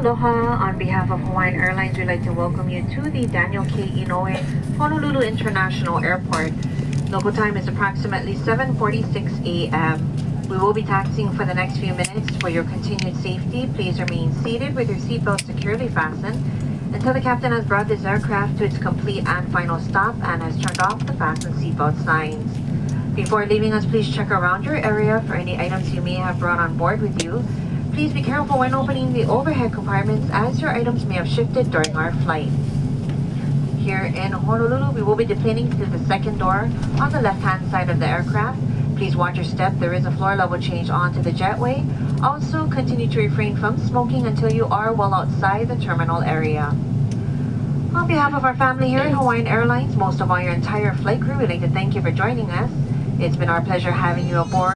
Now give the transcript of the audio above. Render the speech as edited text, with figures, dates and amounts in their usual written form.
Aloha, on behalf of Hawaiian Airlines, we'd like to welcome you to the Daniel K. Inouye Honolulu International Airport. Local time is approximately 7:46 a.m. We will be taxiing for the next few minutes. For your continued safety, please remain seated with your seatbelt securely fastened until the captain has brought this aircraft to its complete and final stop and has turned off the fasten seatbelt signs. Before leaving us, please check around your area for any items you may have brought on board with you. Please be careful when opening the overhead compartments as your items may have shifted during our flight. Here in Honolulu, we will be deplaning through the second door on the left-hand side of the aircraft. Please watch your step. There is a floor level change onto the jetway. Also, continue to refrain from smoking until you are well outside the terminal area. On behalf of our family here at Hawaiian Airlines, most of all your entire flight crew, we'd like to thank you for joining us. It's been our pleasure having you aboard.